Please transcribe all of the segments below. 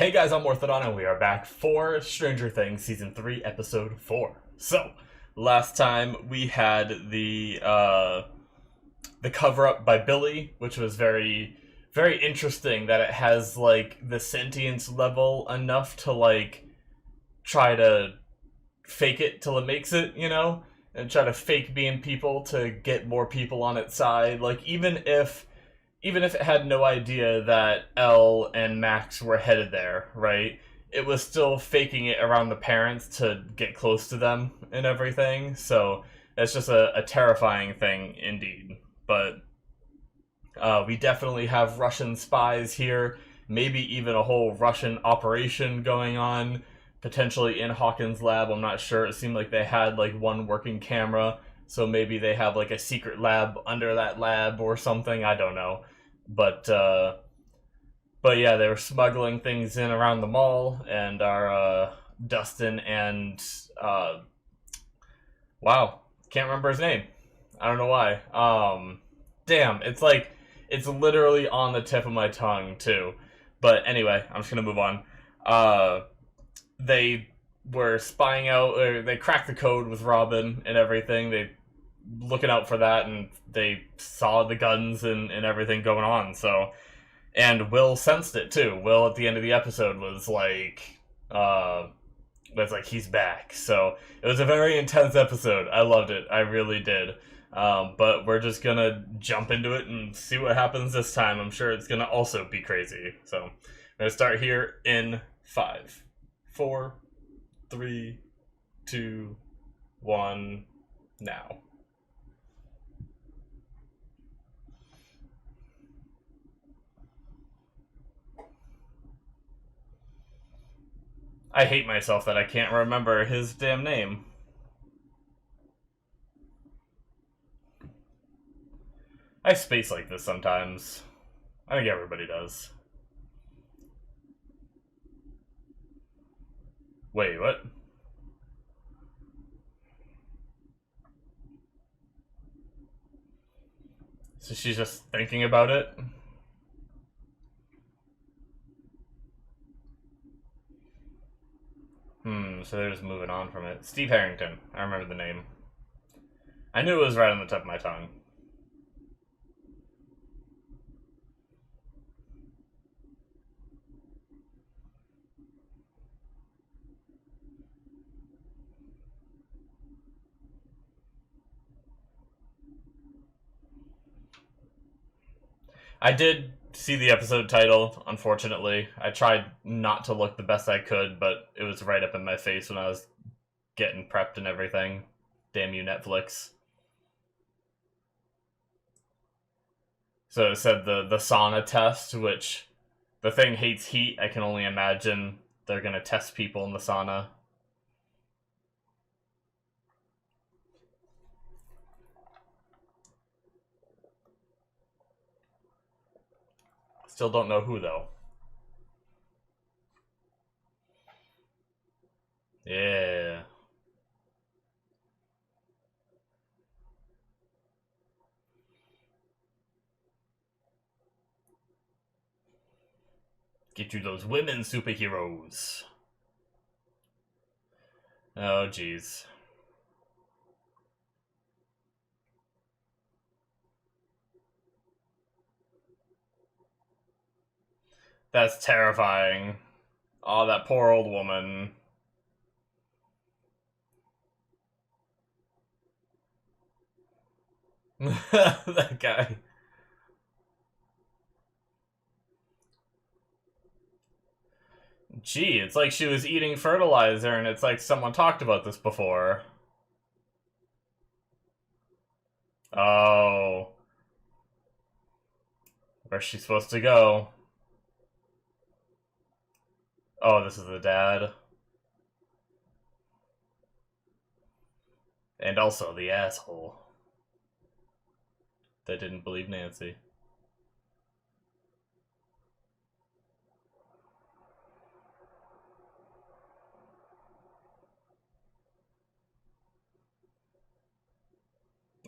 Hey guys, I'm Morthadon, and we are back for Stranger Things Season 3, Episode 4. So, last time we had the cover-up by Billy, which was very, very interesting that it has, like, the sentience level enough to, like, try to fake it till it makes it, you know? And try to fake being people to get more people on its side. Like, even if it had no idea that Elle and Max were headed there, right? It was still faking it around the parents to get close to them and everything. So it's just a terrifying thing indeed. But we definitely have Russian spies here. Maybe even a whole Russian operation going on. Potentially in Hawkins' lab. I'm not sure. It seemed like they had like one working camera. So maybe they have like a secret lab under that lab or something. I don't know. But but yeah, they were smuggling things in around the mall, and our Dustin and wow, can't remember his name. I don't know why. Damn, it's literally on the tip of my tongue too. But anyway, I'm just gonna move on. They were spying out, or they cracked the code with Robin and everything. They looking out for that, and they saw the guns and everything going on. So, and Will sensed it too. Will at the end of the episode was like he's back. So it was a very intense episode. I loved it. I really did. But we're just gonna jump into it and see what happens this time. I'm sure it's gonna also be crazy. So I'm gonna start here in 5, 4, 3, 2, 1, now. I hate myself that I can't remember his damn name. I space like this sometimes. I think everybody does. Wait, what? So she's just thinking about it? So they're just moving on from it. Steve Harrington. I remember the name. I knew it was right on the tip of my tongue. I did see the episode title, unfortunately. I tried not to look the best I could, but it was right up in my face when I was getting prepped and everything. Damn you, Netflix. So it said the sauna test, which the thing hates heat. I can only imagine they're going to test people in the sauna. Still don't know who, though. Yeah. Get you those women superheroes. Oh, jeez. That's terrifying. Oh, that poor old woman. That guy. Gee, it's like she was eating fertilizer, and it's like someone talked about this before. Oh. Where's she supposed to go? Oh, this is the dad. And also the asshole that didn't believe Nancy.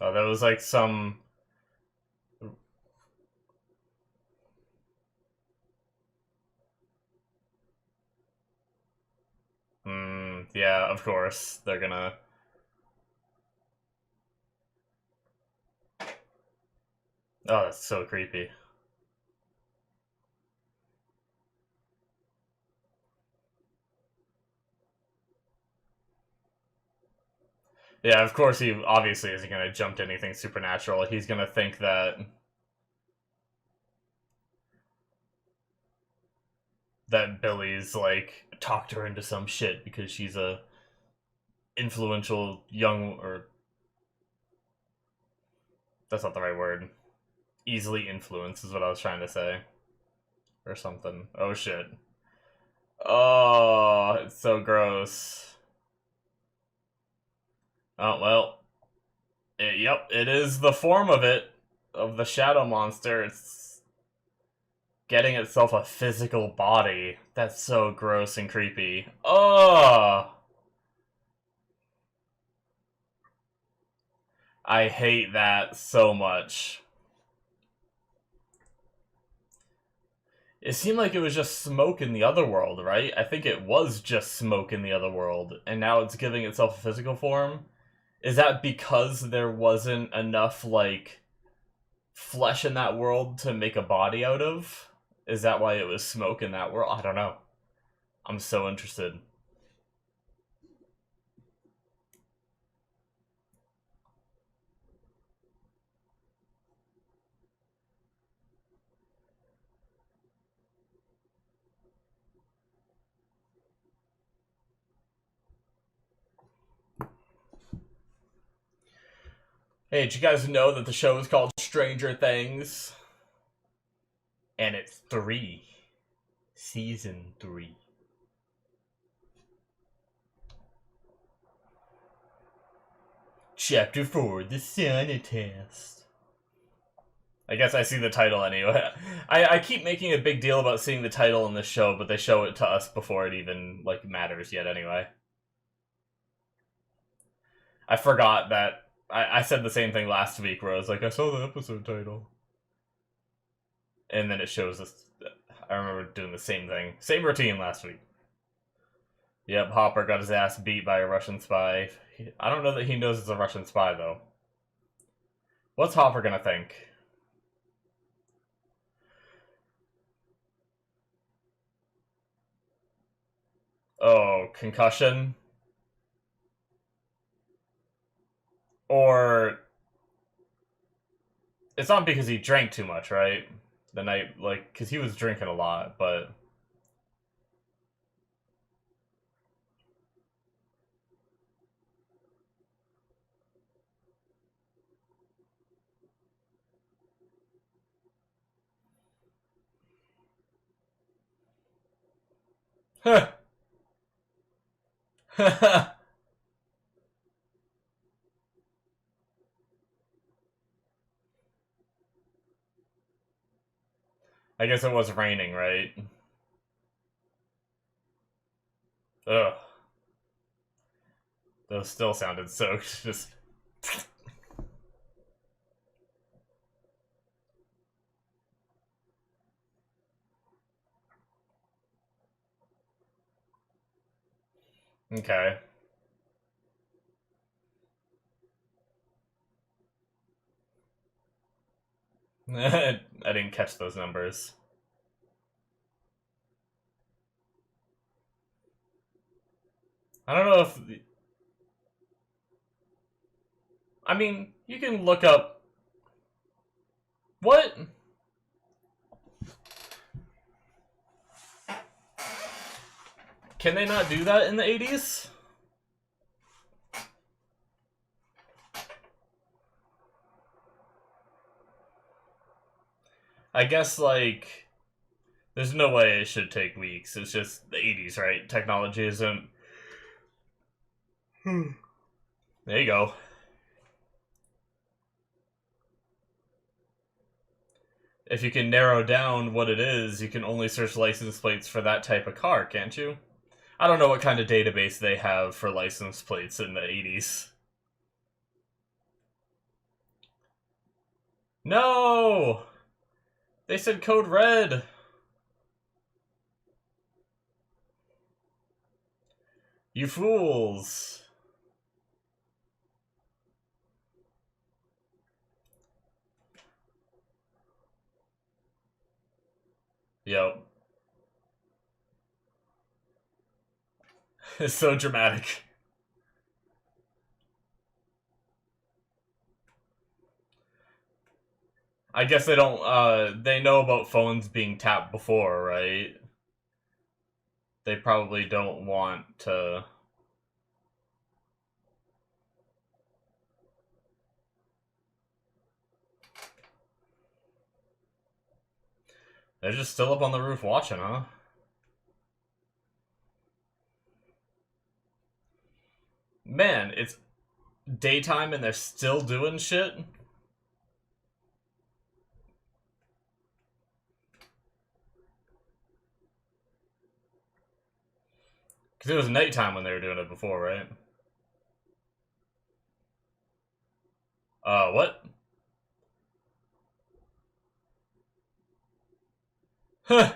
Oh, that was like some... Yeah, of course. They're gonna... Oh, that's so creepy. Yeah, of course he obviously isn't gonna jump to anything supernatural. He's gonna think that Billy's, like, talked her into some shit because she's a influential young... or... That's not the right word. Easily influenced is what I was trying to say. Or something. Oh, shit. Oh, it's so gross. Oh, well. Yep, it is the form of it. Of the shadow monster. It's getting itself a physical body. That's so gross and creepy. Oh! I hate that so much. It seemed like it was just smoke in the other world, right? I think it was just smoke in the other world, and now it's giving itself a physical form. Is that because there wasn't enough, like, flesh in that world to make a body out of? Is that why it was smoke in that world? I don't know. I'm so interested. Hey, did you guys know that the show is called Stranger Things? And it's 3. Season 3. Chapter 4, the Sauna test. I guess I see the title anyway. I keep making a big deal about seeing the title in this show, but they show it to us before it even, like, matters yet anyway. I forgot that... I said the same thing last week where I was like, I saw the episode title. And then it shows us... I remember doing the same thing. Same routine last week. Yep, Hopper got his ass beat by a Russian spy. I don't know that he knows it's a Russian spy, though. What's Hopper gonna think? Oh, concussion? Or... It's not because he drank too much, right? The night, like, because he was drinking a lot, but... Huh. I guess it was raining, right? Ugh. Those still sounded so just... Okay. I didn't catch those numbers. I don't know if... I mean, you can look up... What? Can they not do that in the 80s? I guess, like... There's no way it should take weeks. It's just the 80s, right? Technology isn't... There you go. If you can narrow down what it is, you can only search license plates for that type of car, can't you? I don't know what kind of database they have for license plates in the 80s. No! They said code red! You fools! Yep. It's so dramatic. I guess they don't, they know about phones being tapped before, right? They probably don't want to... They're just still up on the roof watching, huh? Man, it's daytime and they're still doing shit? Because it was nighttime when they were doing it before, right? What? Huh.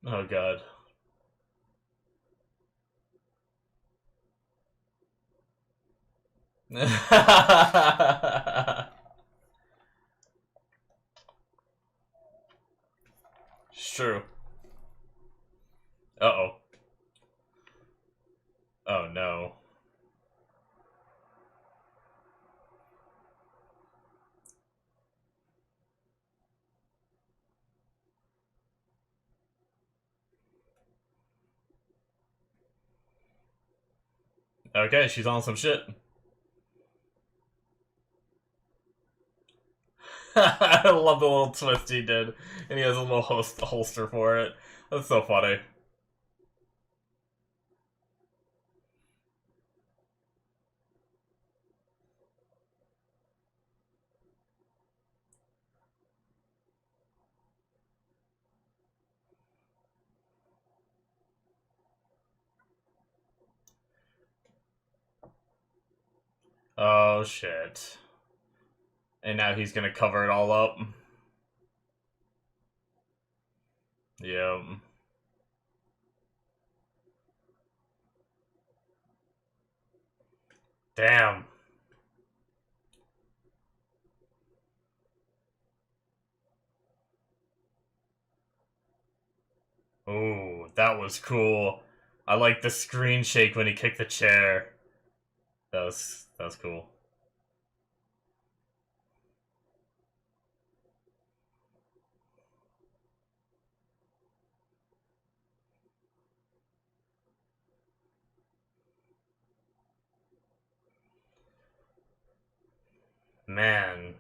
Oh, God. It's true. Uh-oh. Oh, no. Okay, she's on some shit. I love the little twist he did. And he has a little holster for it. That's so funny. Oh, shit. And now he's gonna cover it all up. Yep. Damn. Ooh, that was cool. I like the screen shake when he kicked the chair. That was cool. Man.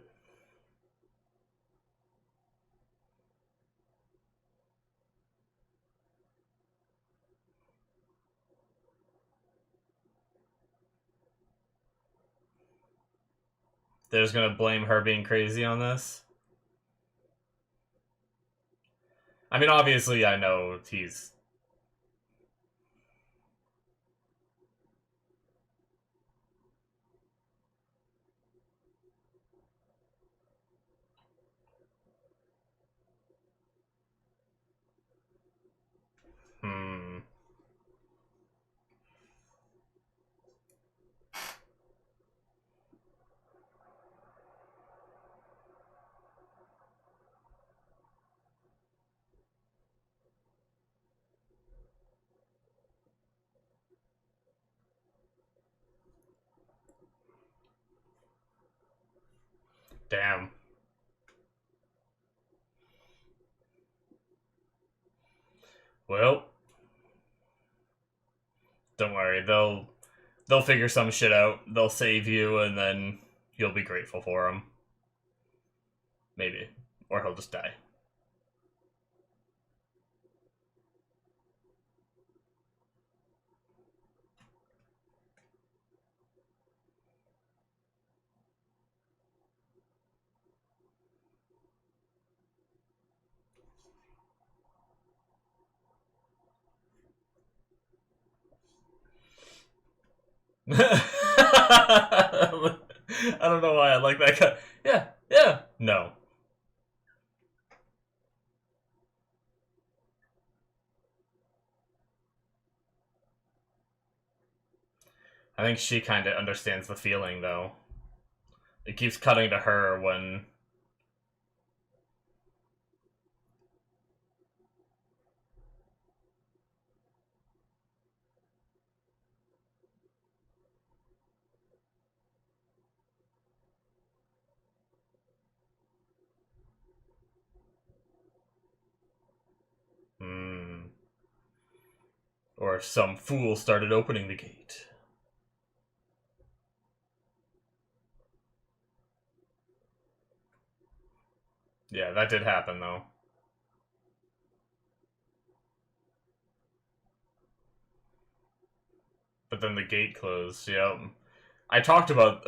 They're just gonna blame her being crazy on this? I mean, obviously, I know he's... Hmm. Damn. Well, don't worry. They'll figure some shit out. They'll save you, and then you'll be grateful for him. Maybe. Or he'll just die. I don't know why I like that guy. Yeah, yeah. No. I think she kind of understands the feeling, though. It keeps cutting to her when... Or if some fool started opening the gate. Yeah, that did happen, though. But then the gate closed, yep. I talked about,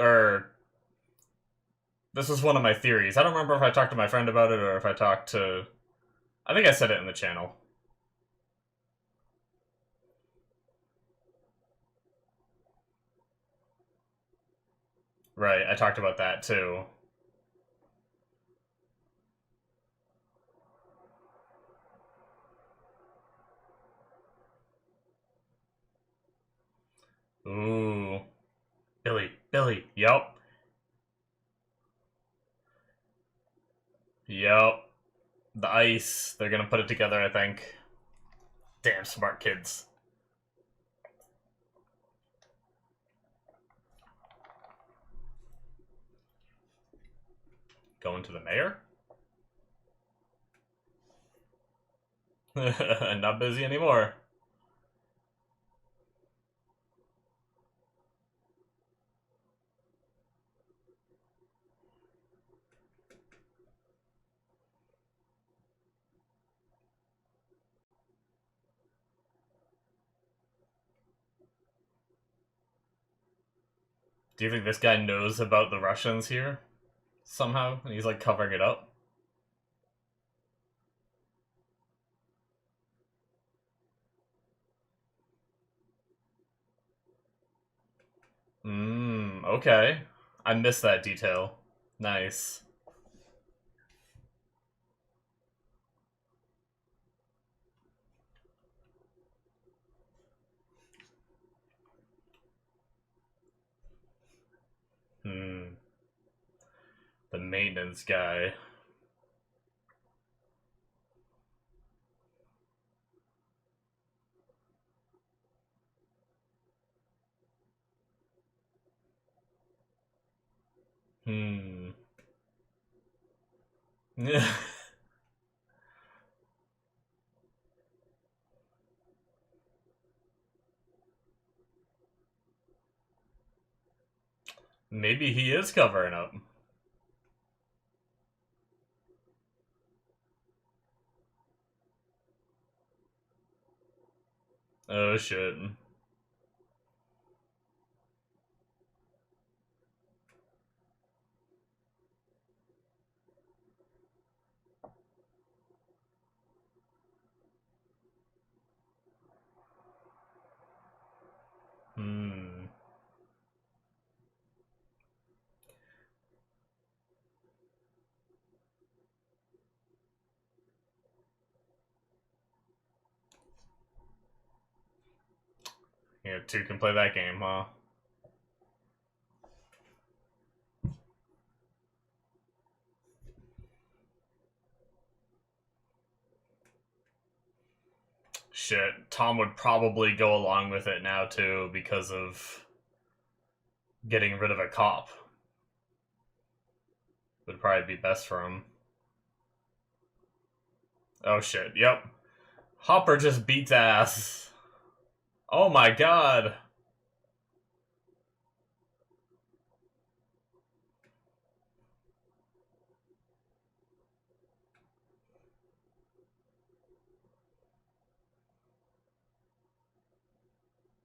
this was one of my theories. I don't remember if I talked to my friend about it or if I talked to... I think I said it in the channel. Right, I talked about that too. Ooh. Billy, yep. Yep. The ice, they're gonna put it together, I think. Damn smart kids. Going to the mayor? Not busy anymore. Do you think this guy knows about the Russians here? Somehow? And he's like covering it up? Okay. I missed that detail. Nice. The maintenance guy. Maybe he is covering up. Oh shit. Yeah, two can play that game, huh? Shit, Tom would probably go along with it now too because of getting rid of a cop. Would probably be best for him. Oh shit, yep. Hopper just beats ass. Oh my god.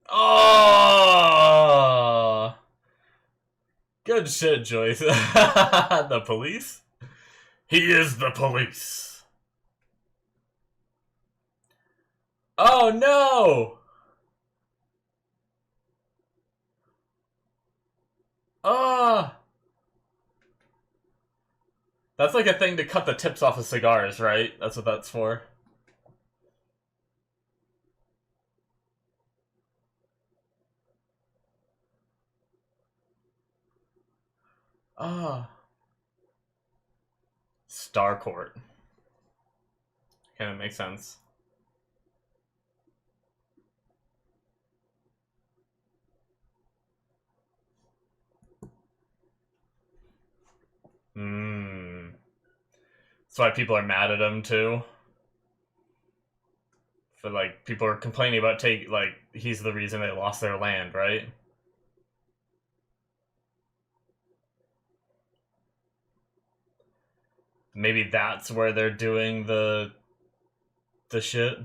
Oh! Good shit, Joyce. The police? He is the police. Oh no! Ah! That's like a thing to cut the tips off of cigars, right? That's what that's for. Ah. Starcourt. Kind of makes sense. Hmm. That's why people are mad at him too. For like people are complaining about he's the reason they lost their land, right? Maybe that's where they're doing the shit.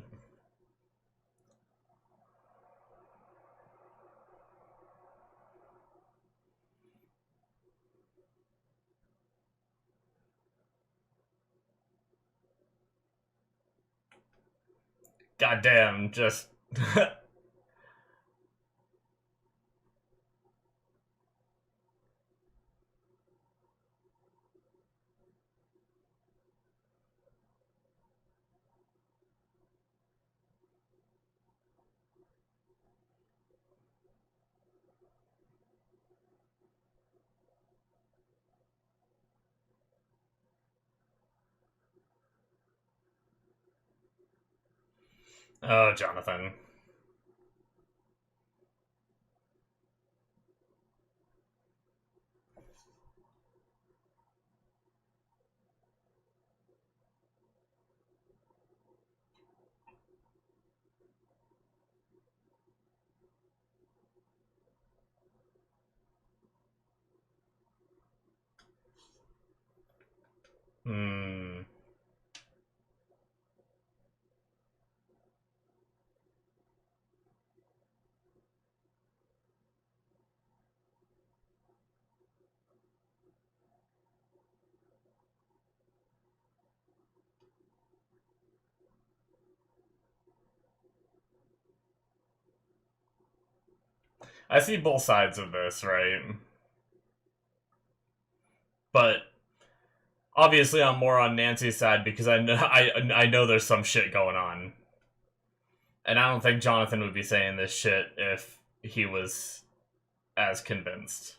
Goddamn, just oh, Jonathan. Hmm. I see both sides of this, right? But obviously, I'm more on Nancy's side because I know there's some shit going on, and I don't think Jonathan would be saying this shit if he was as convinced.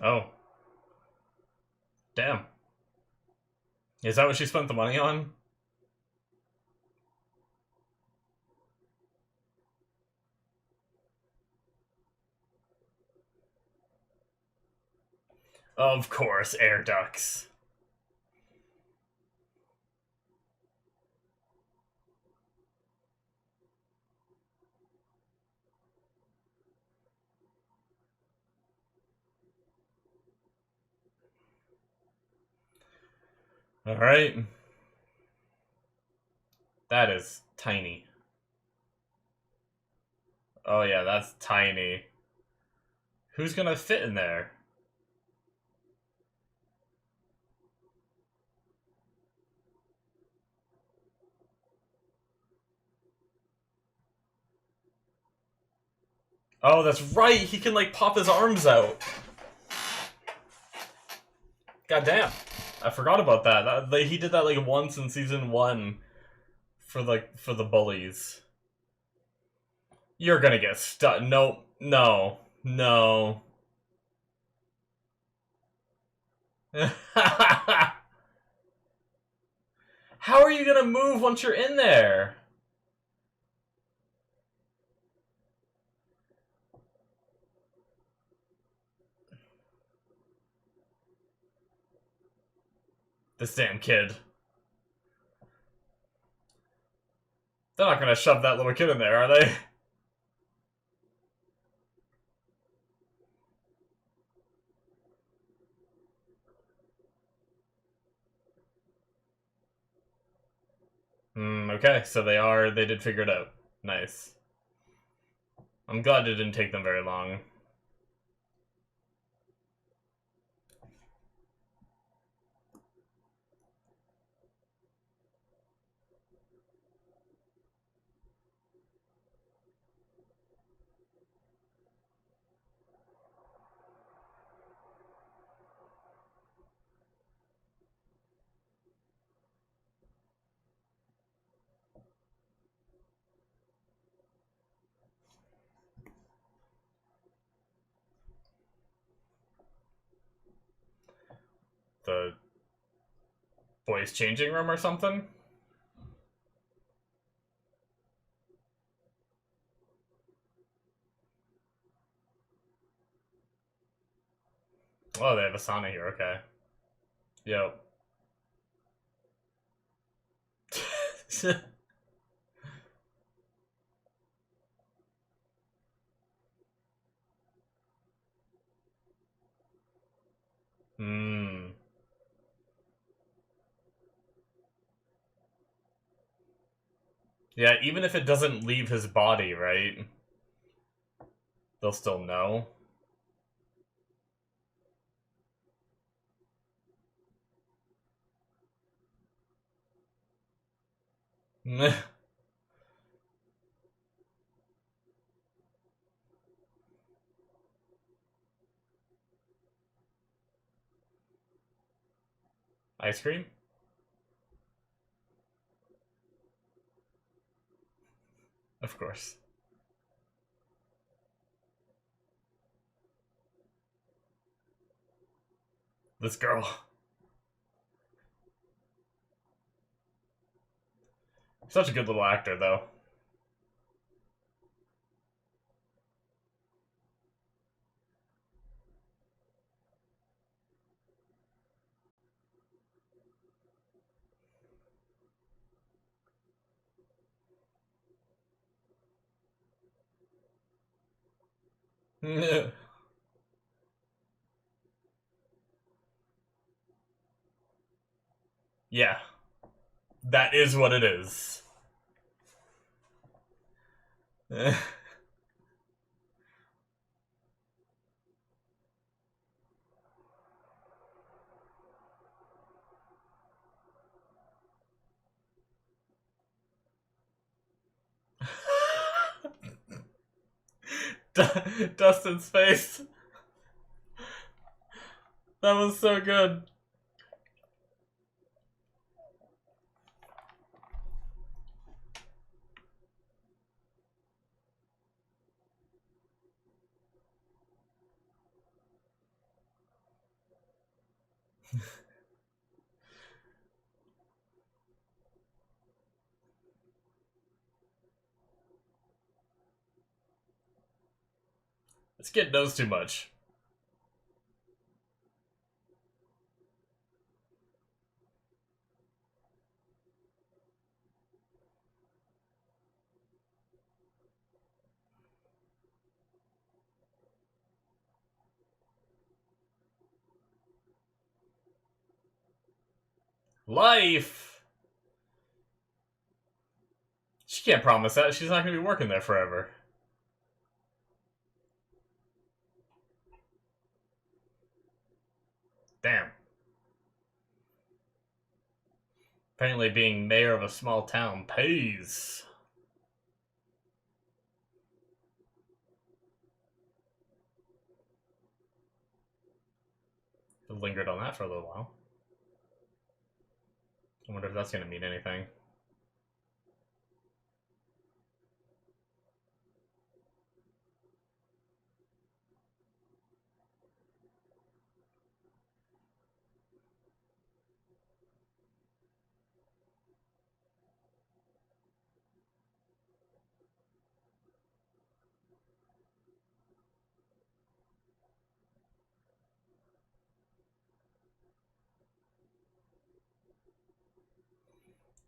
Oh, damn. Is that what she spent the money on? Of course, air ducts. Alright. That is tiny. Oh yeah, that's tiny. Who's gonna fit in there? Oh, that's right! He can, like, pop his arms out! God damn. I forgot about that. He did that, like, once in Season 1 for the bullies. You're gonna get stuck. Nope. No. No. How are you gonna move once you're in there? This damn kid. They're not gonna shove that little kid in there, are they? Okay, so they did figure it out. Nice. I'm glad it didn't take them very long. the voice changing room or something? Oh, they have a sauna here, okay. Yep. Hmm. Yeah, even if it doesn't leave his body, right? They'll still know. Ice cream? Of course. This girl. Such a good little actor, though. Yeah, that is what it is. Dustin's face. That was so good. This kid knows too much. Life! She can't promise that. She's not going to be working there forever. Damn. Apparently being mayor of a small town pays. I lingered on that for a little while. I wonder if that's going to mean anything.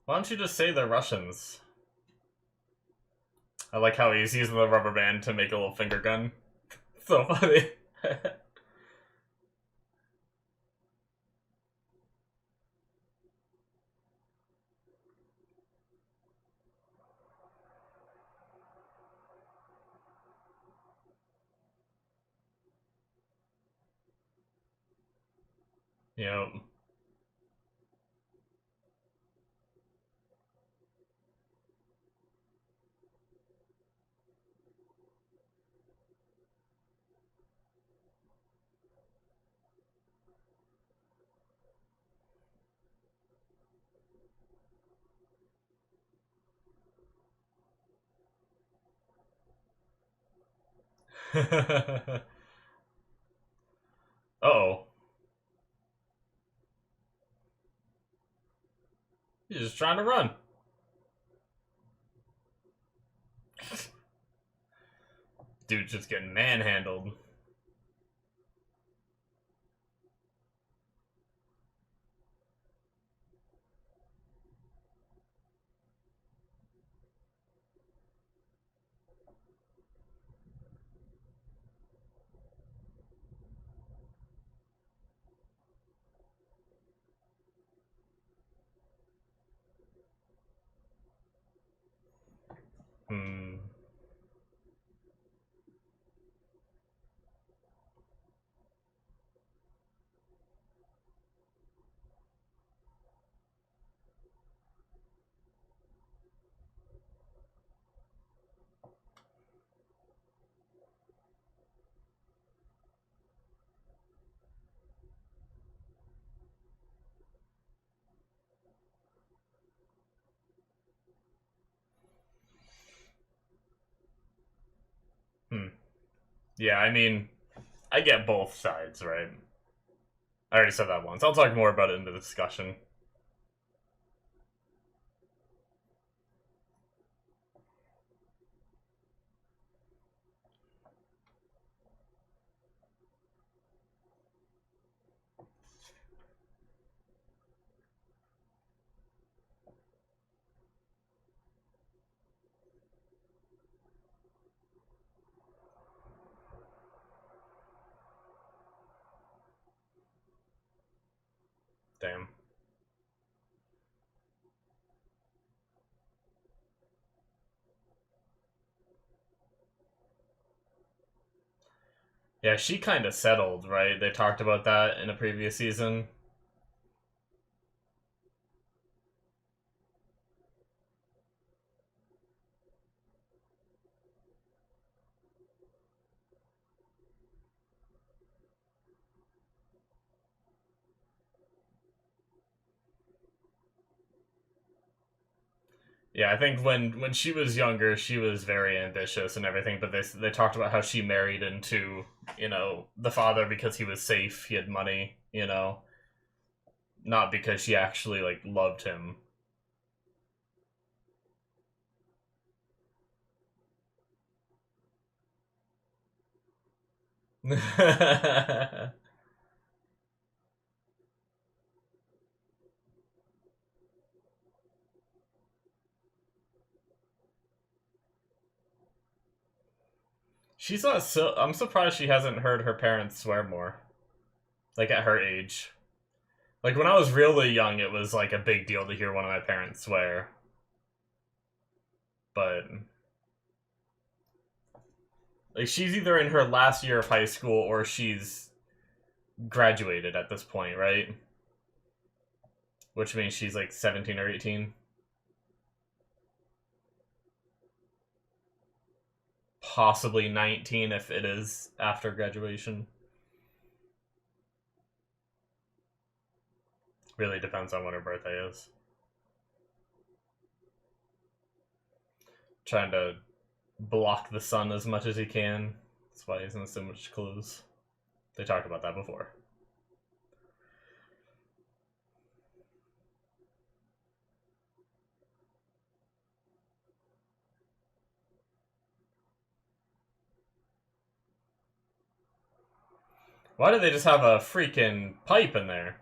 Why don't you just say they're Russians? I like how he's using the rubber band to make a little finger gun. So funny. Yep. Uh-oh. He's just trying to run. Dude's just getting manhandled. Hmm. Hmm. Yeah, I mean, I get both sides, right? I already said that once. I'll talk more about it in the discussion. Damn. Yeah, she kind of settled, right? They talked about that in a previous season. Yeah, I think when she was younger, she was very ambitious and everything. But they talked about how she married into the father because he was safe, he had money, not because she actually like loved him. She's not so. I'm surprised she hasn't heard her parents swear more. Like at her age. Like when I was really young, it was like a big deal to hear one of my parents swear. But like she's either in her last year of high school or she's graduated at this point, right? Which means she's like 17 or 18. Possibly 19 if it is after graduation. Really depends on when her birthday is. Trying to block the sun as much as he can. That's why he's in so much clothes. They talked about that before. Why do they just have a freaking pipe in there?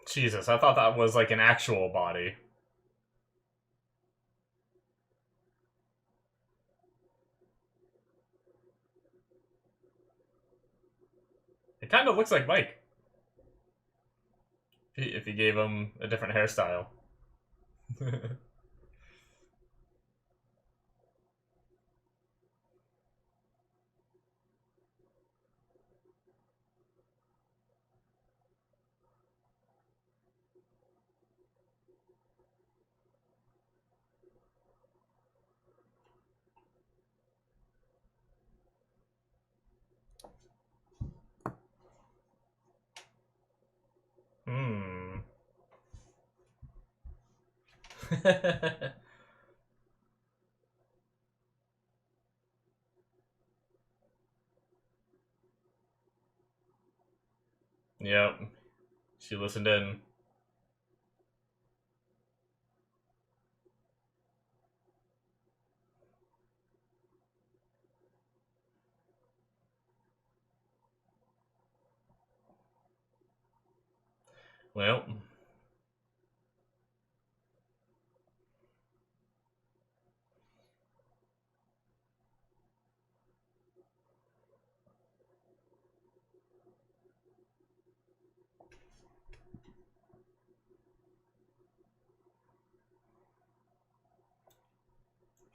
Jesus, I thought that was like an actual body. It kind of looks like Mike. If you gave him a different hairstyle. Hmm. Yep. She listened in. Well.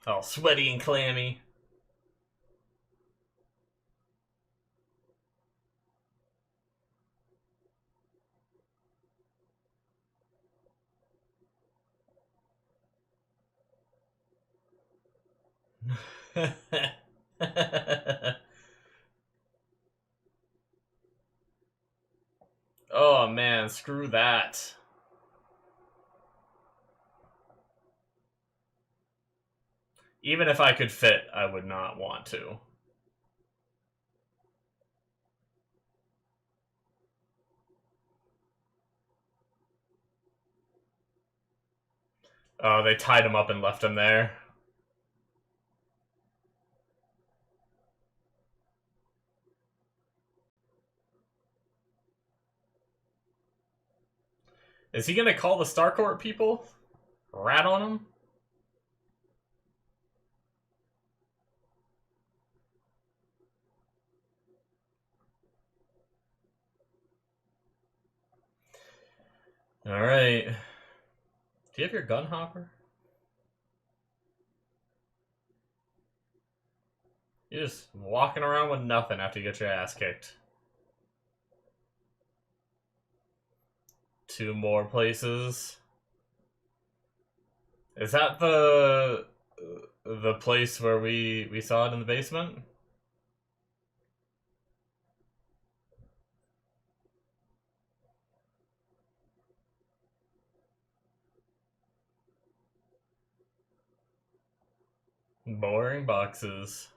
All sweaty and clammy. Oh man, screw that. Even if I could fit, I would not want to. Oh, they tied him up and left him there. Is he gonna call the Starcourt people? Rat on him? Alright. Do you have your gun hopper? You're just walking around with nothing after you get your ass kicked. 2 more places. Is that the place where we saw it in the basement? Boring boxes.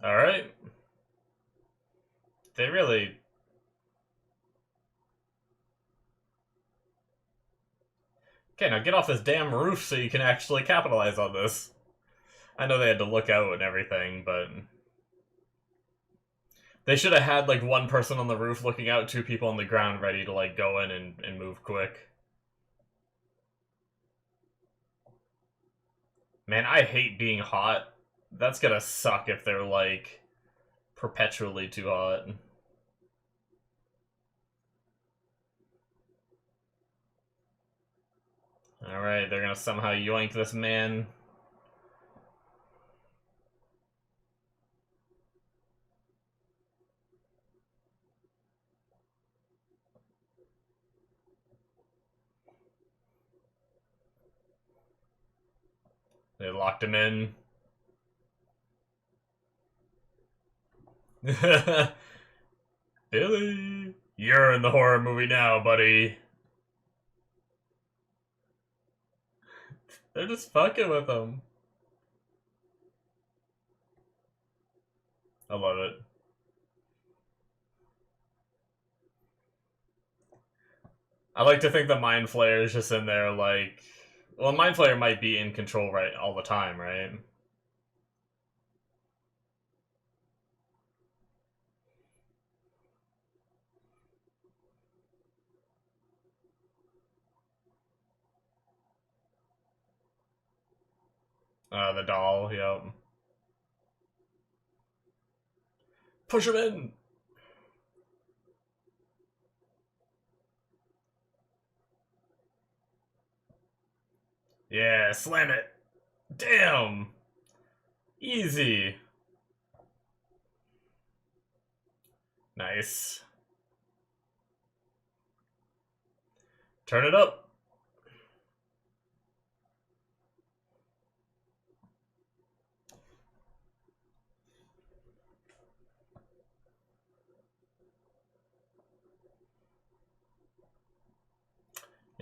Alright. They really... Okay, now get off this damn roof so you can actually capitalize on this. I know they had to look out and everything, but... They should have had, like, 1 person on the roof looking out, 2 people on the ground ready to, like, go in and move quick. Man, I hate being hot. That's gonna suck if they're, like, perpetually too hot. Alright, they're gonna somehow yoink this man. They locked him in. Billy, you're in the horror movie now, buddy. They're just fucking with him. I love it. I like to think the Mind Flayer is just in there like... Well, Mind Flayer might be in control right all the time, right? The doll, yep. Push him in! Yeah, slam it! Damn! Easy! Nice. Turn it up.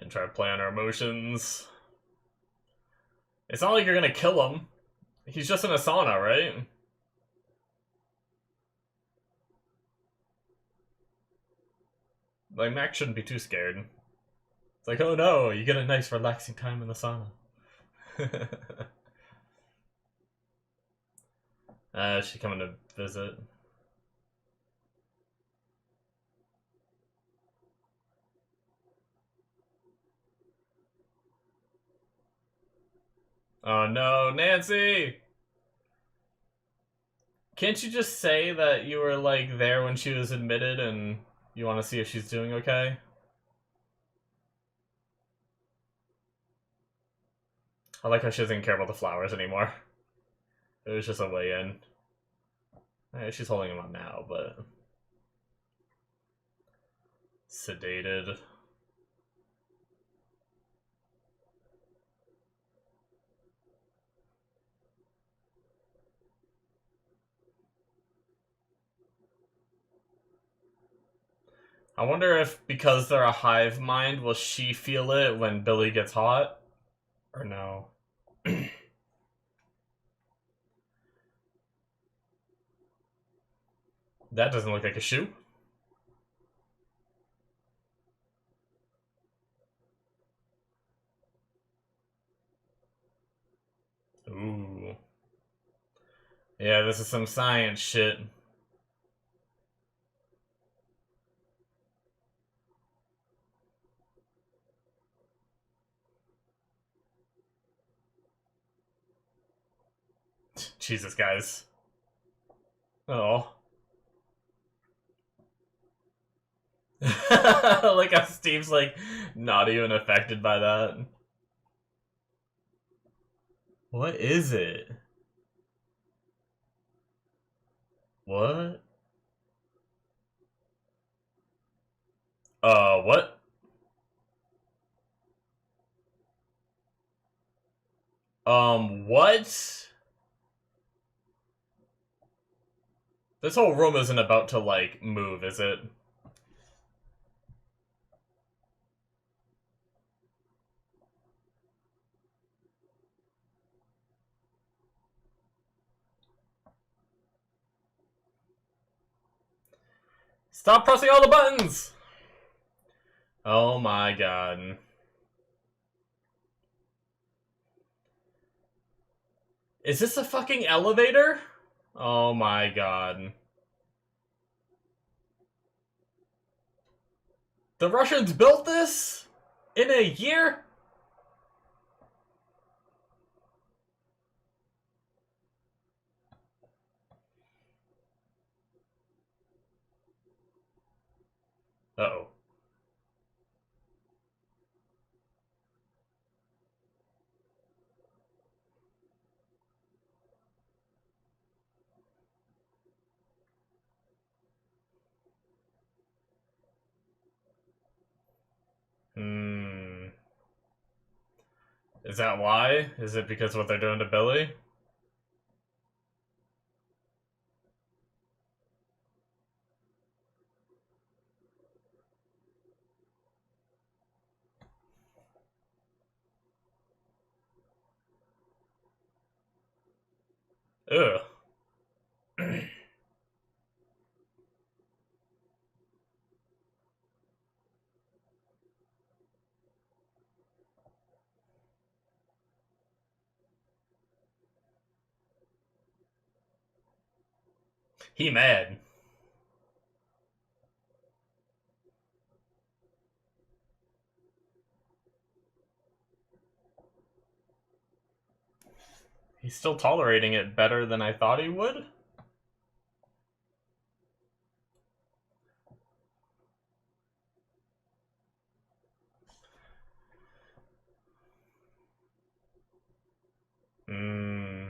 And try to play on our emotions. It's not like you're gonna kill him. He's just in a sauna, right? Like, Max shouldn't be too scared. It's like, oh no, you get a nice relaxing time in the sauna. She coming to visit. Oh no, Nancy! Can't you just say that you were, like, there when she was admitted and you want to see if she's doing okay? I like how she doesn't care about the flowers anymore. It was just a way in. She's holding him up now, but... sedated. I wonder if, because they're a hive mind, will she feel it when Billy gets hot? Or no? That doesn't look like a shoe. Ooh. Yeah, this is some science shit. Jesus, guys. Oh. Like how Steve's, like, not even affected by that. What is it? What? What? What? This whole room isn't about to, like, move, is it? Stop pressing all the buttons! Oh my god. Is this a fucking elevator? Oh my god. The Russians built this? In a year? Uh-oh. Hmm. Is that why? Is it because of what they're doing to Billy? Ugh. He mad. He's still tolerating it better than I thought he would? Hmm.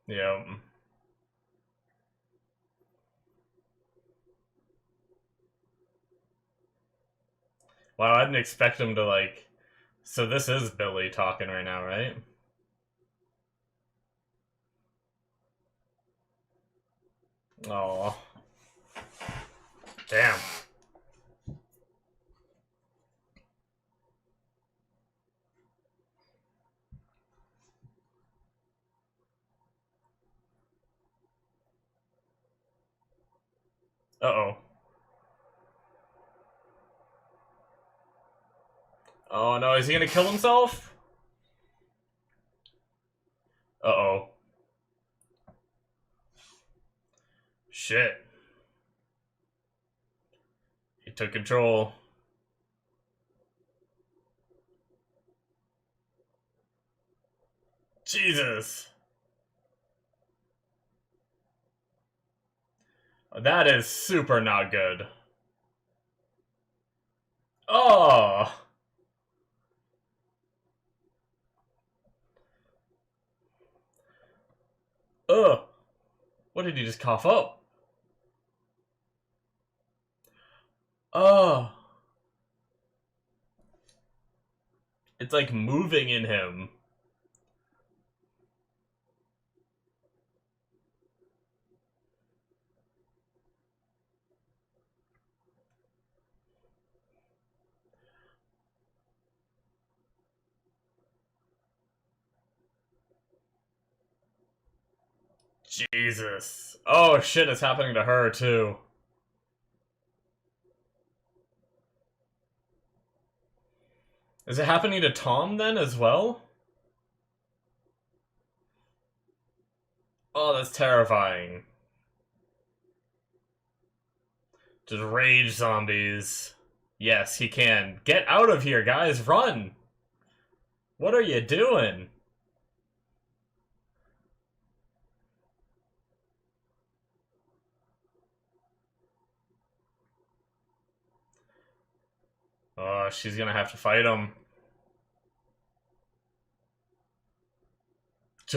Yeah. Wow, I didn't expect him to, like... So this is Billy talking right now, right? Oh. Damn. Uh-oh. Oh no, is he gonna kill himself? Uh-oh. Shit. He took control. Jesus. That is super not good. Oh! Ugh. What did he just cough up? Oh. It's like moving in him. Jesus. Oh shit, it's happening to her too. Is it happening to Tom then as well? Oh, that's terrifying. Just rage zombies. Yes, he can. Get out of here, guys. Run! What are you doing? Oh, she's gonna have to fight him.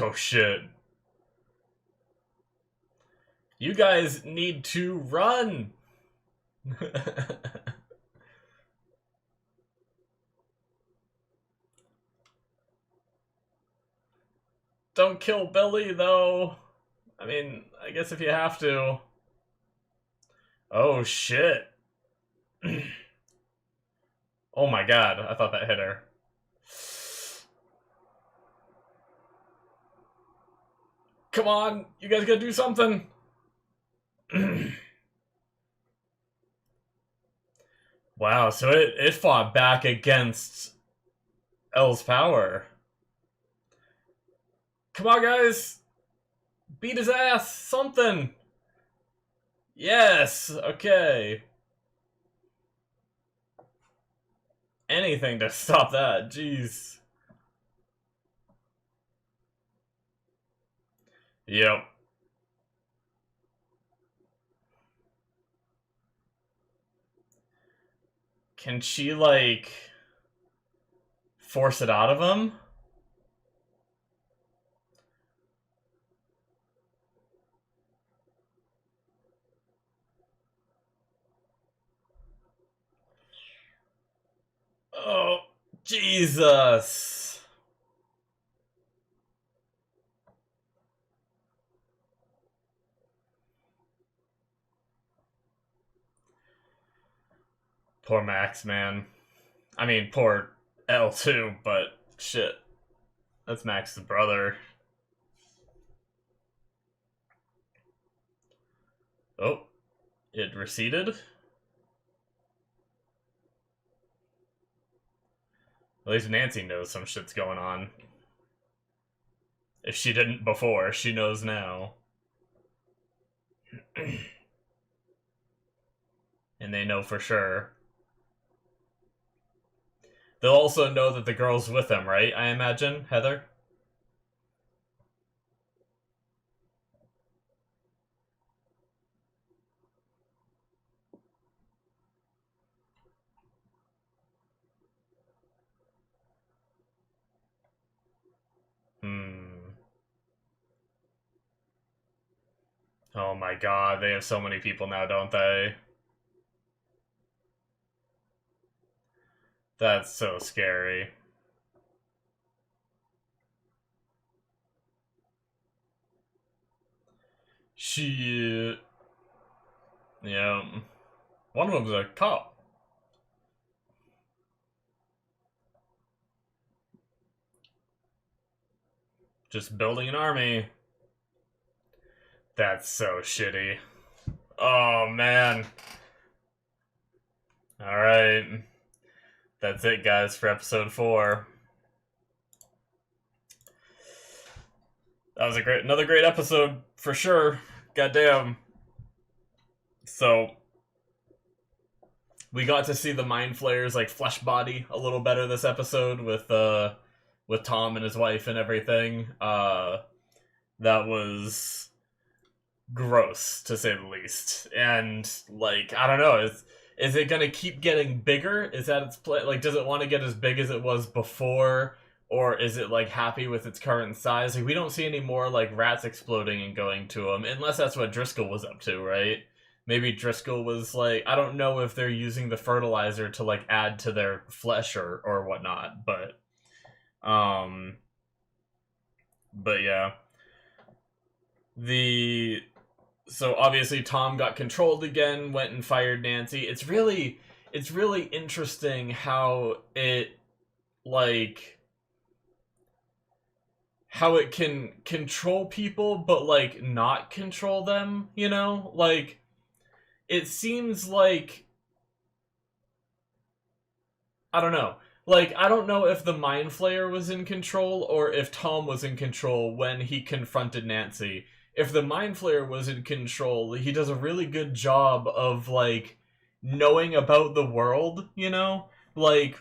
Oh shit. You guys need to run! Don't kill Billy, though. I mean, I guess if you have to. Oh shit. Oh my god, I thought that hit her. Come on, you guys gotta do something. Wow, so it fought back against L's power. Come on, guys! Beat his ass! Something! Yes! Okay. Anything to stop that, jeez. Yep. Can she, like, force it out of him? Oh, Jesus. Poor Max, man. I mean, poor L too, but shit. That's Max's brother. Oh, it receded? At least Nancy knows some shit's going on. If she didn't before, she knows now. And they know for sure. They'll also know that the girl's with him, right? I imagine, Heather? Hmm. Oh my god, they have so many people now, don't they? That's so scary. She... Yeah. One of them's a cop. Just building an army. That's so shitty. Oh, man. Alright. That's it, guys, for episode 4. That was another great episode, for sure. Goddamn. So, we got to see the Mind Flayer's, like, flesh body a little better this episode with Tom and his wife and everything. That was gross, to say the least. And, like, I don't know, is it gonna keep getting bigger? Is that its play? Like, does it want to get as big as it was before? Or is it, like, happy with its current size? Like, we don't see any more, like, rats exploding and going to them, unless that's what Driscoll was up to, right? Maybe Driscoll was, like, I don't know if they're using the fertilizer to, like, add to their flesh or whatnot, but yeah. So obviously Tom got controlled again, went and fired Nancy. It's really interesting how it, like, how it can control people, but, like, not control them, you know? Like, it seems like, I don't know. Like, I don't know if the Mind Flayer was in control or if Tom was in control when he confronted Nancy. If the Mind Flayer was in control, he does a really good job of, like, knowing about the world, you know? Like,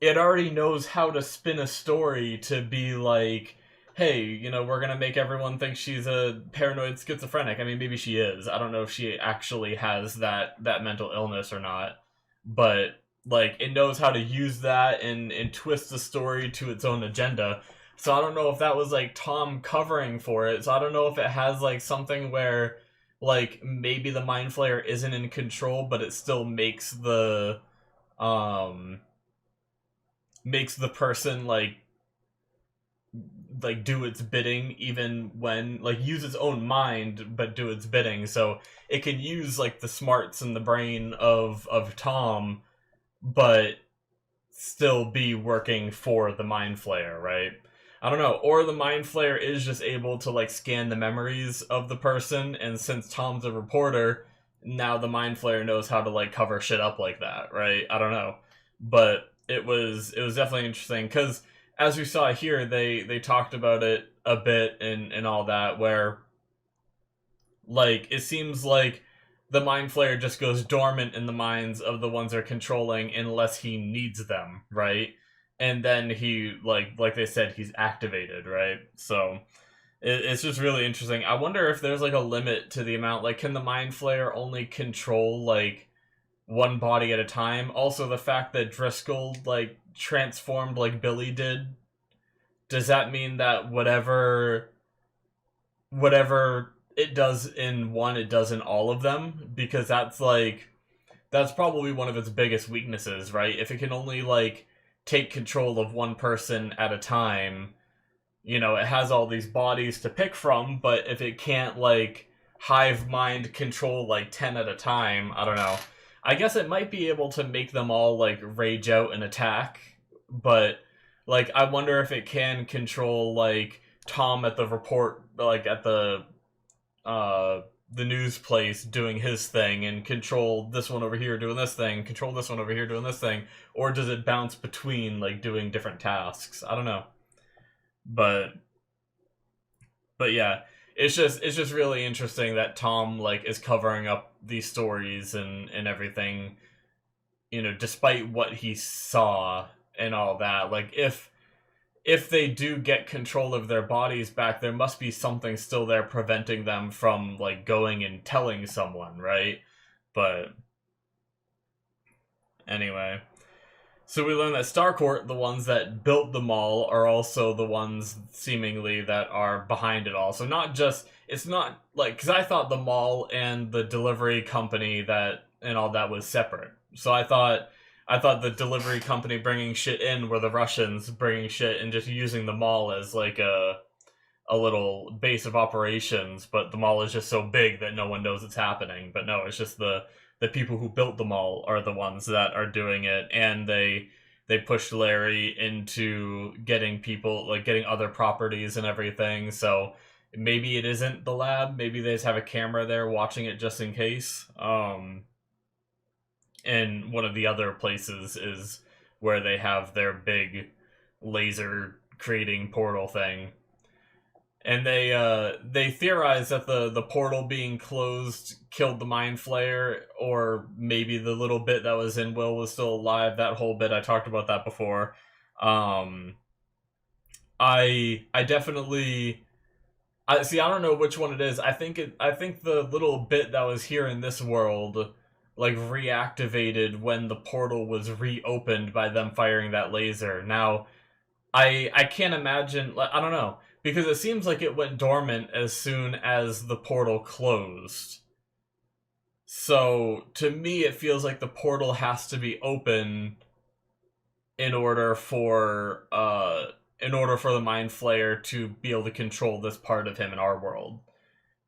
it already knows how to spin a story to be like, hey, you know, we're gonna make everyone think she's a paranoid schizophrenic. I mean, maybe she is. I don't know if she actually has that mental illness or not. But, like, it knows how to use that and twist the story to its own agenda. So I don't know if that was, like, Tom covering for it. So I don't know if it has, like, something where, like, maybe the Mind Flayer isn't in control, but it still makes the person, like do its bidding, even when, like, use its own mind but do its bidding, so it can use, like, the smarts and the brain of Tom but still be working for the Mind Flayer, right? I don't know. Or the Mind Flayer is just able to, like, scan the memories of the person, and since Tom's a reporter, now the Mind Flayer knows how to, like, cover shit up like that, right? I don't know. But it was definitely interesting, because as we saw here, they talked about it a bit and all that, where, like, it seems like the Mind Flayer just goes dormant in the minds of the ones they're controlling unless he needs them, right? And then he, like they said, he's activated, right? So it's just really interesting. I wonder if there's, like, a limit to the amount. Like, can the Mind Flayer only control, like, one body at a time? Also, the fact that Driscoll, like, transformed like Billy did, does that mean that whatever it does in one, it does in all of them? Because that's, like, that's probably one of its biggest weaknesses, right? If it can only, like, take control of one person at a time, you know, it has all these bodies to pick from, but if it can't, like, hive mind control, like, 10 at a time, I don't know. I guess it might be able to make them all, like, rage out and attack, but, like, I wonder if it can control, like, Tom at the report, like, at the news place doing his thing, and control this one over here doing this thing, control this one over here doing this thing, or does it bounce between, like, doing different tasks? I don't know. But yeah, it's just really interesting that Tom, like, is covering up these stories and everything, you know, despite what he saw and all that. Like, if they do get control of their bodies back, there must be something still there preventing them from, like, going and telling someone, right? But anyway, So we learn that Starcourt, the ones that built the mall, are also the ones seemingly that are behind it all. So not just it's not like because I thought the mall and the delivery company that and all that was separate. So I thought the delivery company bringing shit in were the Russians bringing shit and just using the mall as like a little base of operations, but the mall is just so big that no one knows it's happening. But no, it's just the people who built the mall are the ones that are doing it, and they pushed Larry into getting people like getting other properties and everything. So maybe it isn't the lab. Maybe they just have a camera there watching it just in case. And one of the other places is where they have their big laser creating portal thing. And they theorize that the portal being closed killed the Mind Flayer, or maybe the little bit that was in Will was still alive. That whole bit I talked about that before. I definitely I see. I don't know which one it is. I think the little bit that was here in this world like reactivated when the portal was reopened by them firing that laser. Now I can't imagine. I don't know because it seems like it went dormant as soon as the portal closed. So to me, it feels like the portal has to be open in order for the Mind Flayer to be able to control this part of him in our world.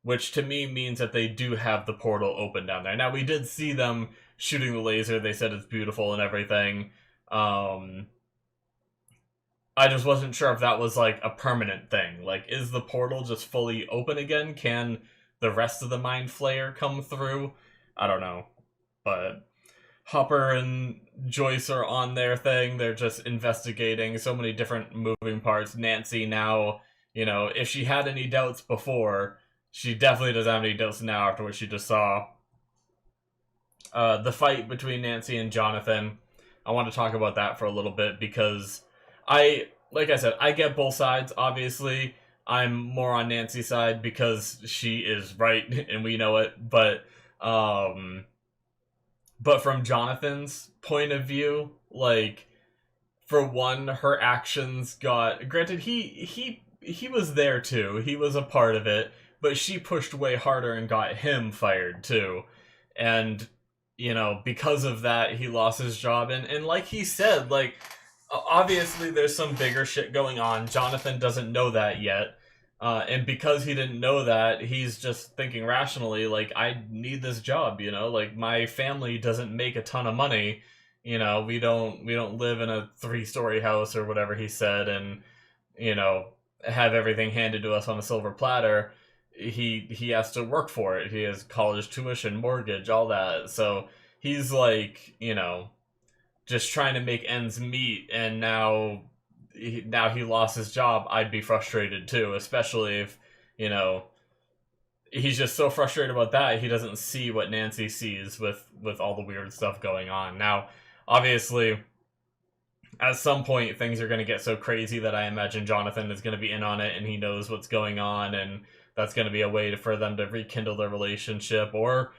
Which to me means that they do have the portal open down there. Now we did see them shooting the laser. They said it's beautiful and everything. I just wasn't sure if that was like a permanent thing. Like, is the portal just fully open again? Can the rest of the Mind Flayer come through? I don't know. But Hopper and Joyce are on their thing. They're just investigating so many different moving parts. Nancy now, if she had any doubts before, she definitely doesn't have any doubts now after what she just saw. The fight between Nancy and Jonathan, I want to talk about that for a little bit because like I said, I get both sides, obviously. I'm more on Nancy's side because she is right and we know it, but from Jonathan's point of view, like, for one, her actions granted he was there too. He was a part of it, but she pushed way harder and got him fired too. And because of that, he lost his job. And like he said, like, obviously there's some bigger shit going on. Jonathan doesn't know that yet. And because he didn't know that, he's just thinking rationally, like, I need this job, like, my family doesn't make a ton of money. We don't live in a 3-story house or whatever he said, and, have everything handed to us on a silver platter. He has to work for it. He has college tuition, mortgage, all that. So he's like, just trying to make ends meet, and now he lost his job. I'd be frustrated too, especially if, he's just so frustrated about that, he doesn't see what Nancy sees with all the weird stuff going on. Now, obviously, at some point, things are going to get so crazy that I imagine Jonathan is going to be in on it, and he knows what's going on, and that's going to be a way for them to rekindle their relationship, or,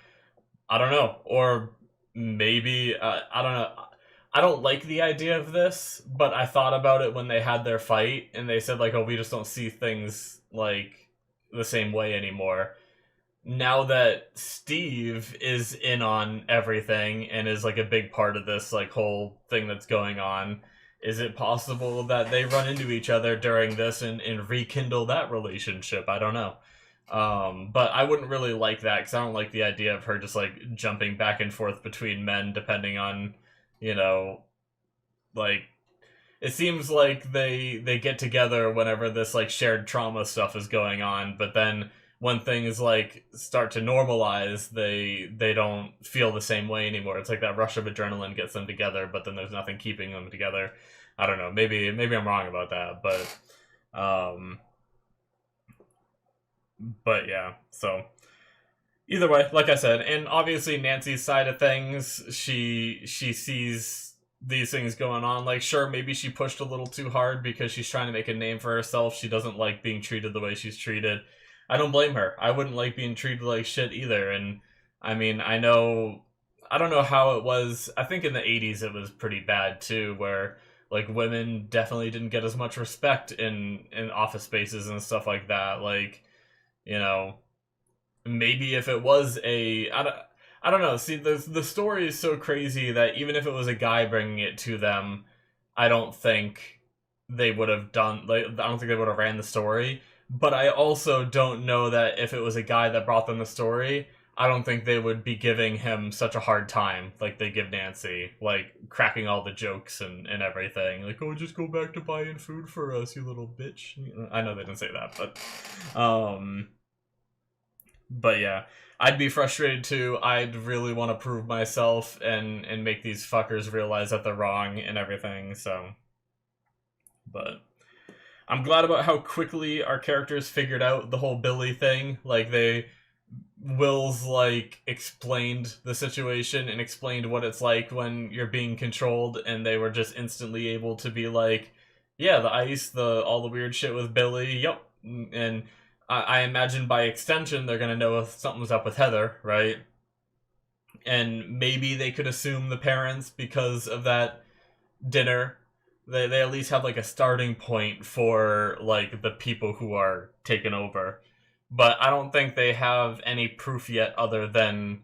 I don't know, or maybe, I don't know. I don't like the idea of this, but I thought about it when they had their fight, and they said, like, oh, we just don't see things, like, the same way anymore. Now that Steve is in on everything and is, like, a big part of this, like, whole thing that's going on, is it possible that they run into each other during this and rekindle that relationship? I don't know. But I wouldn't really like that, because I don't like the idea of her just, like, jumping back and forth between men depending on, like, it seems like they get together whenever this, like, shared trauma stuff is going on, but then when things, like, start to normalize, they don't feel the same way anymore. It's like that rush of adrenaline gets them together, but then there's nothing keeping them together. I don't know, maybe I'm wrong about that, but yeah, so either way, like I said, and obviously Nancy's side of things, she sees these things going on. Like, sure, maybe she pushed a little too hard because she's trying to make a name for herself. She doesn't like being treated the way she's treated. I don't blame her. I wouldn't like being treated like shit either. And I mean, I know I don't know how it was. I think in the 80s it was pretty bad too, where like women definitely didn't get as much respect in office spaces and stuff like that. Like, you know, maybe if it was I don't know. See, the story is so crazy that even if it was a guy bringing it to them, I don't think they would have done, like, I don't think they would have ran the story. But I also don't know that if it was a guy that brought them the story, I don't think they would be giving him such a hard time like they give Nancy, like cracking all the jokes and everything. Like, oh, just go back to buying food for us, you little bitch. I know they didn't say that, but yeah, I'd be frustrated too. I'd really want to prove myself and make these fuckers realize that they're wrong and everything. So, but I'm glad about how quickly our characters figured out the whole Billy thing. Like Will's like explained the situation and explained what it's like when you're being controlled, and they were just instantly able to be like, yeah, the ice, all the weird shit with Billy, yep. And I imagine by extension they're gonna know if something's up with Heather, right? And maybe they could assume the parents because of that dinner. They at least have like a starting point for like the people who are taken over. But I don't think they have any proof yet other than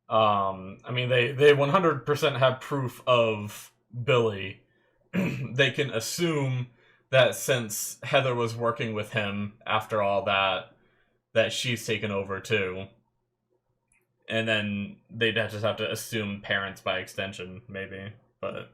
I mean they 100% have proof of Billy. They can assume that since Heather was working with him after all that she's taken over too. And then they'd just have to assume parents by extension, maybe. But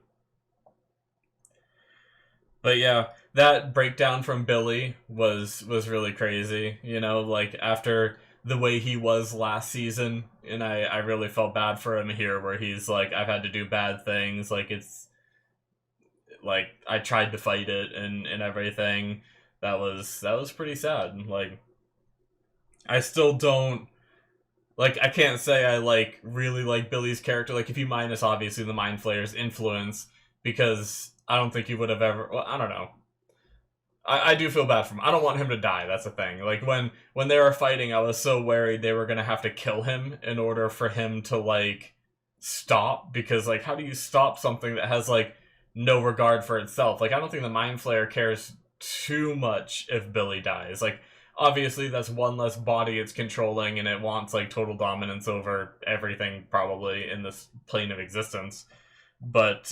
yeah, that breakdown from Billy was really crazy. You know, like after the way he was last season, and I really felt bad for him here, where he's like, I've had to do bad things. Like it's like I tried to fight it and everything. That was pretty sad. Like I still don't like. I can't say I like really like Billy's character. Like if you minus obviously the Mind Flayer's influence, because I don't think he would have ever. Well, I don't know. I do feel bad for him. I don't want him to die. That's the thing. Like when they were fighting, I was so worried they were gonna have to kill him in order for him to like stop. Because like, how do you stop something that has like no regard for itself? Like I don't think the Mind Flayer cares too much if Billy dies. Like obviously that's one less body it's controlling, and it wants like total dominance over everything probably in this plane of existence. But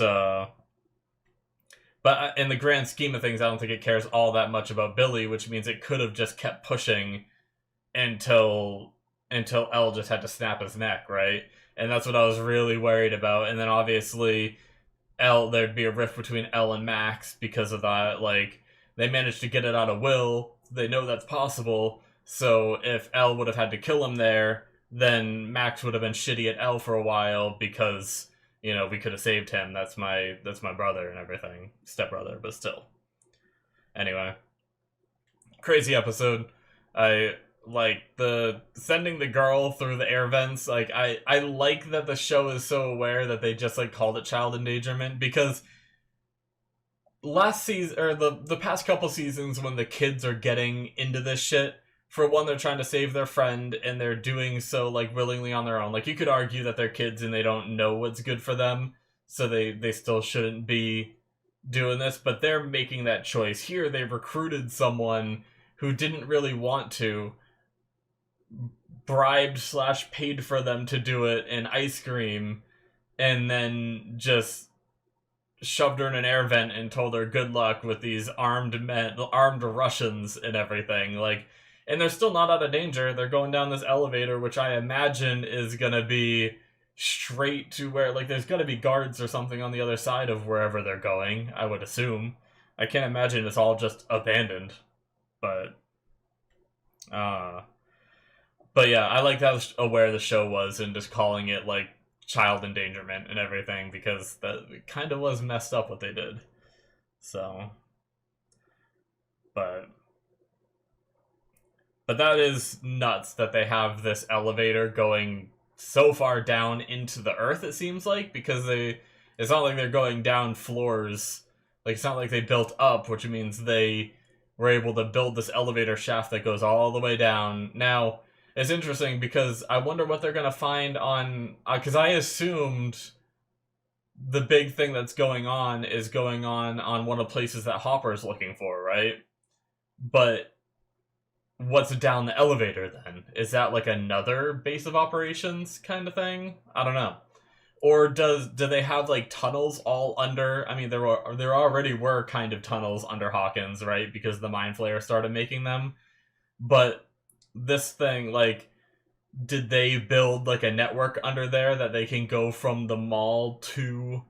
in the grand scheme of things, I don't think it cares all that much about Billy, which means it could have just kept pushing until Elle just had to snap his neck, right? And that's what I was really worried about. And then obviously there'd be a rift between Elle and Max because of that. Like they managed to get it out of Will. They know that's possible. So if Elle would have had to kill him there, then Max would have been shitty at Elle for a while because, you know, we could have saved him. That's my brother and everything. Stepbrother, but still. Anyway. Crazy episode. I like the sending the girl through the air vents. Like I like that the show is so aware that they just like called it child endangerment, because last season or the past couple seasons when the kids are getting into this shit, for one, they're trying to save their friend, and they're doing so, like, willingly on their own. Like, you could argue that they're kids and they don't know what's good for them, so they still shouldn't be doing this, but they're making that choice. Here, they recruited someone who didn't really want to, bribed/paid for them to do it in ice cream, and then just shoved her in an air vent and told her good luck with these armed Russians and everything. Like, and they're still not out of danger. They're going down this elevator, which I imagine is gonna be straight to where, like, there's gonna be guards or something on the other side of wherever they're going, I would assume. I can't imagine it's all just abandoned. But yeah, I like how aware the show was and just calling it, like, child endangerment and everything, because that kind of was messed up what they did. So, but that is nuts that they have this elevator going so far down into the earth, it seems like, because it's not like they're going down floors. Like, it's not like they built up, which means they were able to build this elevator shaft that goes all the way down. Now, It's interesting because I wonder what they're gonna find on. Because I assumed the big thing that's going on is going on one of the places that Hopper is looking for, right? But what's down the elevator then? Is that like another base of operations kind of thing? I don't know. Or do they have like tunnels all under? I mean, there already were kind of tunnels under Hawkins, right? Because the Mind Flayer started making them. But this thing, like, did they build like a network under there that they can go from the mall to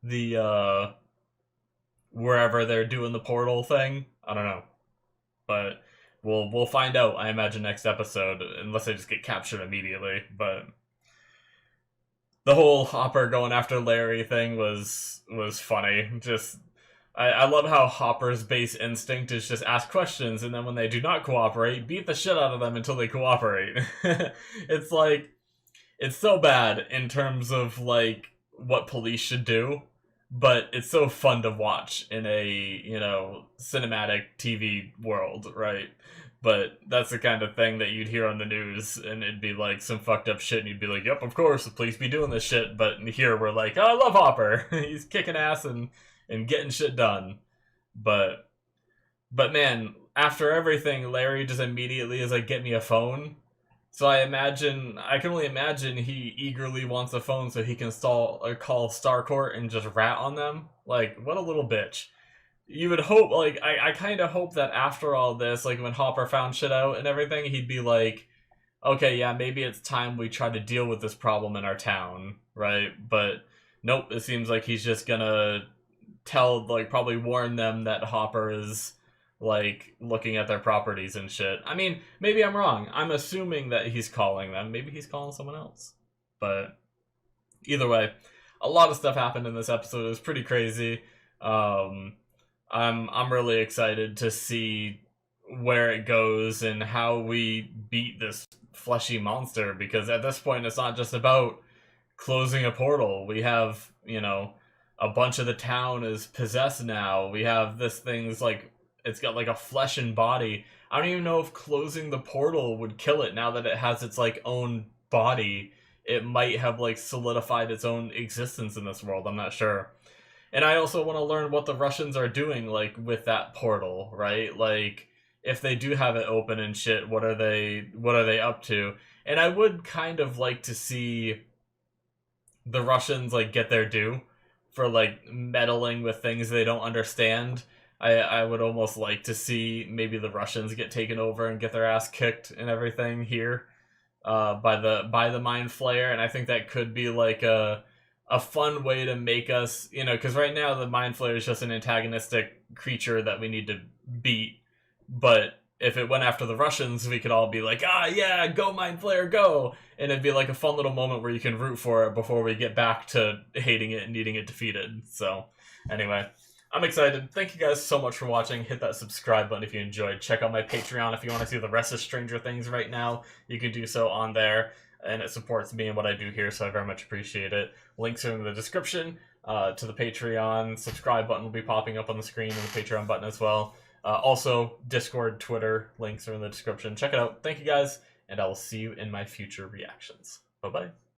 the wherever they're doing the portal thing? I don't know, but we'll find out. I imagine next episode, unless they just get captured immediately. But the whole Hopper going after Larry thing was funny. Just I love how Hopper's base instinct is just ask questions, and then when they do not cooperate, beat the shit out of them until they cooperate. It's like, it's so bad in terms of like what police should do, but it's so fun to watch in a, cinematic TV world, right? But that's the kind of thing that you'd hear on the news, and it'd be like some fucked up shit, and you'd be like, yep, of course, the police be doing this shit. But here we're like, oh, I love Hopper. He's kicking ass and getting shit done. But man, after everything, Larry just immediately is like, get me a phone. So I can only imagine he eagerly wants a phone so he can call Starcourt and just rat on them. Like, what a little bitch. You would hope, like, I kind of hope that after all this, like, when Hopper found shit out and everything, he'd be like, okay, yeah, maybe it's time we try to deal with this problem in our town, right? But nope, it seems like he's just gonna probably warn them that Hopper is, like, looking at their properties and shit. I mean, maybe I'm wrong. I'm assuming that he's calling them. Maybe he's calling someone else. But either way, a lot of stuff happened in this episode. It was pretty crazy. I'm really excited to see where it goes and how we beat this fleshy monster, because at this point it's not just about closing a portal. We have, a bunch of the town is possessed now. We have this thing's like, it's got like a flesh and body. I don't even know if closing the portal would kill it now that it has its like own body. It might have like solidified its own existence in this world. I'm not sure. And I also want to learn what the Russians are doing, like, with that portal, right? Like, if they do have it open and shit, what are they up to? And I would kind of like to see the Russians, like, get their due for, like, meddling with things they don't understand. I would almost like to see maybe the Russians get taken over and get their ass kicked and everything here by the Mind Flayer, and I think that could be like a fun way to make us, because right now the Mind Flayer is just an antagonistic creature that we need to beat. But if it went after the Russians, we could all be like, ah, yeah, go Mind Flayer, go! And it'd be like a fun little moment where you can root for it before we get back to hating it and needing it defeated. So, anyway, I'm excited. Thank you guys so much for watching. Hit that subscribe button if you enjoyed. Check out my Patreon if you want to see the rest of Stranger Things right now. You can do so on there, and it supports me and what I do here, so I very much appreciate it. Links are in the description to the Patreon. Subscribe button will be popping up on the screen, and the Patreon button as well. Also, Discord, Twitter, links are in the description. Check it out. Thank you guys, and I will see you in my future reactions. Bye-bye.